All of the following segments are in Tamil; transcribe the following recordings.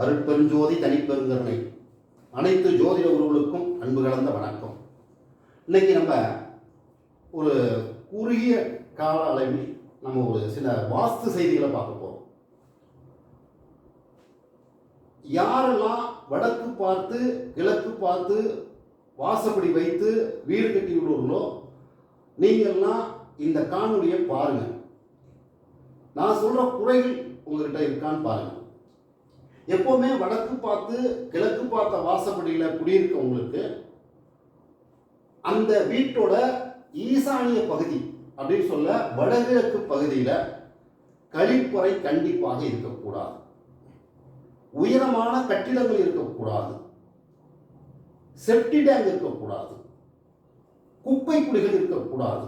அருட்பெருஞ்சோதி தனிப்பெருங்கருணை அனைத்து ஜோதிட உறவுகளுக்கும் அன்பு கலந்த வணக்கம். இன்னைக்கு நம்ம ஒரு குறுகிய கால அளவில் நம்ம ஒரு சில வாஸ்து செய்திகளை பார்க்க போறோம். யாரெல்லாம் வடக்கு பார்த்து கிழக்கு பார்த்து வாசப்படி வைத்து வீடு கட்டி விடுவீங்களோ நீங்கள்லாம் இந்த காணொலியை பாருங்க. நான் சொல்ற குறைகள் உங்ககிட்ட இருக்கான்னு பாருங்க. எப்பவுமே வடக்கு பார்த்து கிழக்கு பார்த்த வாசப்படியில் குடியிருக்கவங்களுக்கு அந்த வீட்டோட ஈசானிய பகுதி அப்படின்னு சொல்ல வடகிழக்கு பகுதியில் கழிப்பறை கண்டிப்பாக இருக்கக்கூடாது. உயரமான கட்டிடங்கள் இருக்கக்கூடாது. செப்டி டேங்க் இருக்கக்கூடாது. குப்பை குழிகள் இருக்கக்கூடாது.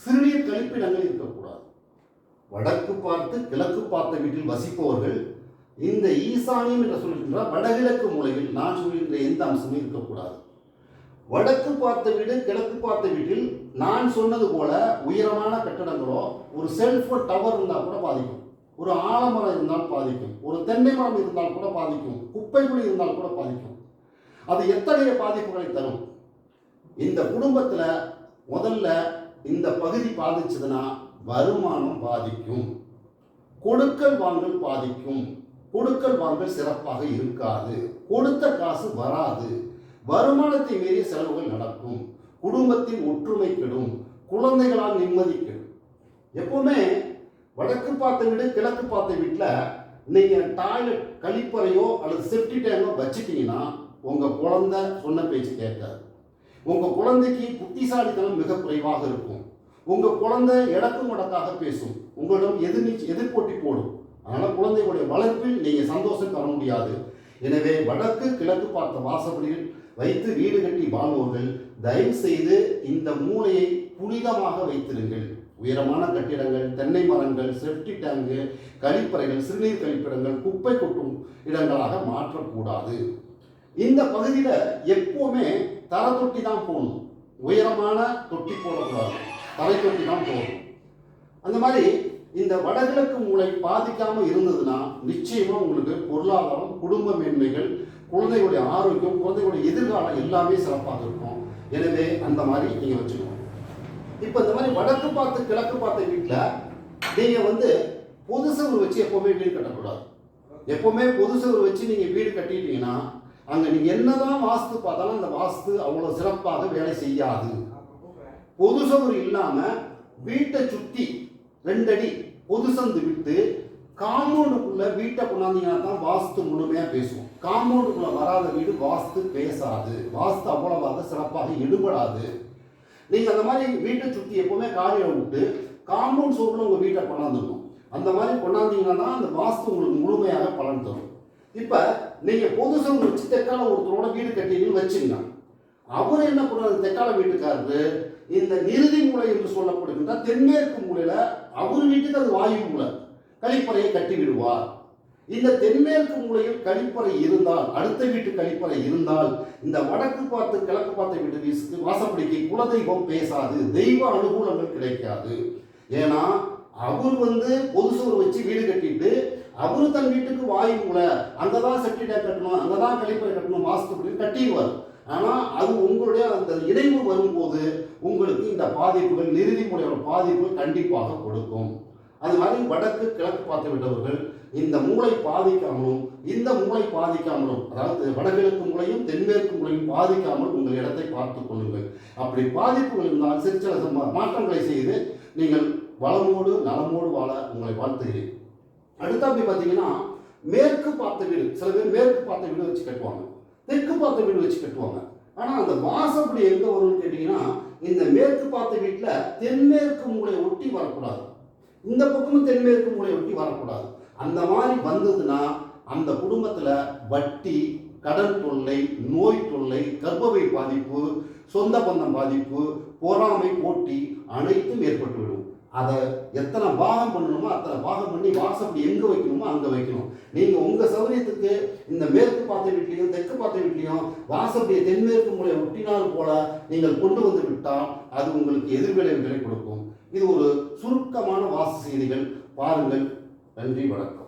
சிறுநீர் கழிப்பிடங்கள் இருக்கக்கூடாது. வடக்கு பார்த்து கிழக்கு பார்த்த வீட்டில் வசிப்பவர்கள் இந்த ஈசானியம் என்று சொல்கின்ற வடகிழக்கு மூலையில் நான் சொல்கின்ற எந்த அம்சமும் இருக்கக்கூடாது. வடக்கு பார்த்த வீடு கிழக்கு பார்த்த வீட்டில் நான் சொன்னது போல உயரமான கட்டடங்களோ ஒரு செல்போன் டவர் இருந்தால் கூட பாதிக்கும், ஒரு ஆலமரம் இருந்தால் பாதிக்கும், ஒரு தென்னை மரம் இருந்தால் கூட பாதிக்கும், குப்பை குழி இருந்தால் கூட பாதிக்கும். அது எத்தகைய பாதிப்புகளை தரும்? இந்த குடும்பத்தில் முதல்ல இந்த பகுதி பாதிச்சதுன்னா வருமானம் பாதிக்கும், கொடுக்கல் வாங்கல் பாதிக்கும், கொடுக்கல் வாங்கல் சிறப்பாக இருக்காது, கொடுத்த காசு வராது, வருமானத்தை மீறிய செலவுகள் நடக்கும், குடும்பத்தின் ஒற்றுமை கெடும், குழந்தைகளால் நிம்மதி கெடும். எப்பவுமே வடக்கு பார்த்த வீடு கிழக்கு பார்த்த வீட்டில் நீங்கள் டாய்லெட் கழிப்பறையோ அல்லது செப்டி டேங்கோ வச்சுட்டீங்கன்னா உங்கள் குழந்தை சொன்ன பேச்சு கேட்காது. உங்கள் குழந்தைக்கு புத்திசாலித்தனம் மிக குறைவாக இருக்கும். உங்கள் குழந்தை இடக்கு மடக்காக பேசும், உங்களிடம் எதிர்போட்டி போடும். அதனால் குழந்தைகளுடைய வளர்ப்பில் நீங்கள் சந்தோஷம் தர முடியாது. எனவே வடக்கு கிழக்கு பார்த்த வாசப்படியில் வைத்து வீடு கட்டி வாழ்வோர்கள் தயவு செய்து இந்த மூலையை புனிதமாக வைத்திருங்கள். உயரமான கட்டிடங்கள், தென்னை மரங்கள், செப்டி டேங்கு, கழிப்பறைகள், சிறுநீர் கழிப்பிடங்கள், குப்பை கொட்டும் இடங்களாக மாற்றக்கூடாது. இந்த பகுதியில் எப்போவுமே தரை தொட்டி தான் போகணும், உயரமான தொட்டி போடக்கூடாது, தரை தொட்டி தான் போகணும். அந்த மாதிரி இந்த வடகிழக்கு மூலை பாதிக்காமல் இருந்ததுன்னா நிச்சயமாக உங்களுக்கு பொருளாதாரம், குடும்ப மேன்மைகள், குழந்தைகளுடைய ஆரோக்கியம், குழந்தைகளுடைய எதிர்காலம் எல்லாமே சிறப்பாக இருக்கும். எனவே அந்த மாதிரி நீங்கள் வச்சுக்கணும். இப்போ இந்த மாதிரி வடக்கு பார்த்து கிழக்கு பார்த்த வீட்டில் நீங்கள் பொது சுவர் வச்சு எப்போவுமே வீடு கட்டக்கூடாது. எப்போவுமே பொது சுவர் வச்சு நீங்கள் வீடு கட்டிட்டீங்கன்னா அங்கே நீங்கள் என்னதான் வாஸ்து பார்த்தாலும் அந்த வாஸ்து அவ்வளோ சிறப்பாக வேலை செய்யாது. பொது சுவர் இல்லாமல் வீட்டை சுற்றி 2 அடி பொது சந்து விட்டு காம்பவுண்டுக்குள்ள வீட்டை கொண்டாந்தீங்கன்னா தான் வாஸ்து முழுமையாக பேசுவோம். காம்பவுண்டுக்குள்ள வராத வீடு வாஸ்து பேசாது, வாஸ்து அவ்வளவாக சிறப்பாக எடுபடாது. நீங்கள் அந்த மாதிரி வீட்டை சுற்றி எப்போவுமே காரியை விட்டு காம்பவுண்ட் சோப்பில் உங்கள் வீட்டை கொண்டாந்துடணும். அந்த மாதிரி கொண்டாந்தீங்கன்னா தான் அந்த வாஸ்து உங்களுக்கு முழுமையாக பலன் தரும். இப்போ நீங்கள் பொது சந்து வச்சு தெற்கால ஒருத்தரோட வீடு கட்டிங்கன்னு வச்சுங்க. அவர் என்ன பண்ணுறாரு, தெற்கால வீட்டுக்காரரு இந்த நிறுதி மூலை என்று சொல்லப்படுகின்ற தென்மேற்கு மூலையில் அவர் வீட்டுக்கு அது வாயு மூலை, கழிப்பறையை கட்டி விடுவார். இந்த தென்மேற்கு மூலையில் கழிப்பறை இருந்தால், அடுத்த வீட்டு கழிப்பறை இருந்தால், இந்த வடக்கு பார்த்து கிழக்கு பார்த்த வீட்டு வாசப்படிக்கு குலதெய்வம் பேசாது, தெய்வ அனுகூலங்கள் கிடைக்காது. ஏன்னா அவர் பொது சுவர் வச்சு வீடு கட்டிட்டு அவரு தன் வீட்டுக்கு வாயு மூலை, அங்கதான் செப்டி டேங்க் கட்டணும், அங்கதான் கழிப்பறை கட்டணும், வாஸ்து கட்டிடுவார். ஆனால் அது உங்களுடைய அந்த இணைவு வரும்போது உங்களுக்கு இந்த பாதிப்புகள், நிறுதி முறையோட பாதிப்பு கண்டிப்பாக கொடுக்கும். அது மாதிரி வடக்கு கிழக்கு பார்த்து விட்டவர்கள் இந்த மூளை பாதிக்காமலும் இந்த மூளை பாதிக்காமலும், அதாவது வடகிழக்கு மூலையும் தென்மேற்கு மூலையும் பாதிக்காமல் உங்கள் இடத்தை பார்த்து கொள்ளுங்கள். அப்படி பாதிப்புகள் இருந்தால் சில மாற்றங்களை செய்து நீங்கள் வளமோடு நலமோடு வாழ உங்களை வாழ்த்துகிறேன். அடுத்த அப்படி பார்த்தீங்கன்னா மேற்கு பார்த்த வீடு, சில பேர் மேற்கு பார்த்த வீடு வச்சு கட்டுவாங்க, தெற்கு பார்த்த வீடு வச்சு கட்டுவாங்க. ஆனால் அந்த வாசப்படி எங்கே வரும்னு கேட்டிங்கன்னா இந்த மேற்கு பார்த்த வீட்டில் தென்மேற்கு மூலையை ஒட்டி வரக்கூடாது, இந்த பக்கமும் தென்மேற்கு மூலையை ஒட்டி வரக்கூடாது. அந்த மாதிரி வந்ததுன்னா அந்த குடும்பத்தில் வட்டி, கடன் தொல்லை, நோய் தொல்லை, கர்ப்பப்பை பாதிப்பு, சொந்த பந்தம் பாதிப்பு, பொறாமை, போட்டி அனைத்தும் ஏற்பட்டுவிடும். அதை எத்தனை பாகம் பண்ணணுமோ அத்தனை பாகம் பண்ணி வாசப்படி எங்கே வைக்கணுமோ அங்கே வைக்கணும். நீங்கள் உங்கள் சௌகரியத்துக்கு இந்த மேற்கு பார்த்த வீட்லேயும் தெற்கு பார்த்த வீட்லேயும் வாசப்படியை தென்மேற்கு மூலையை ஒட்டினால் போல நீங்கள் கொண்டு வந்து விட்டால் அது உங்களுக்கு எதிர்விளைவுகளை கொடுக்கும். இது ஒரு சுருக்கமான வாஸ்து செய்திகள். பாருங்கள். நன்றி, வணக்கம்.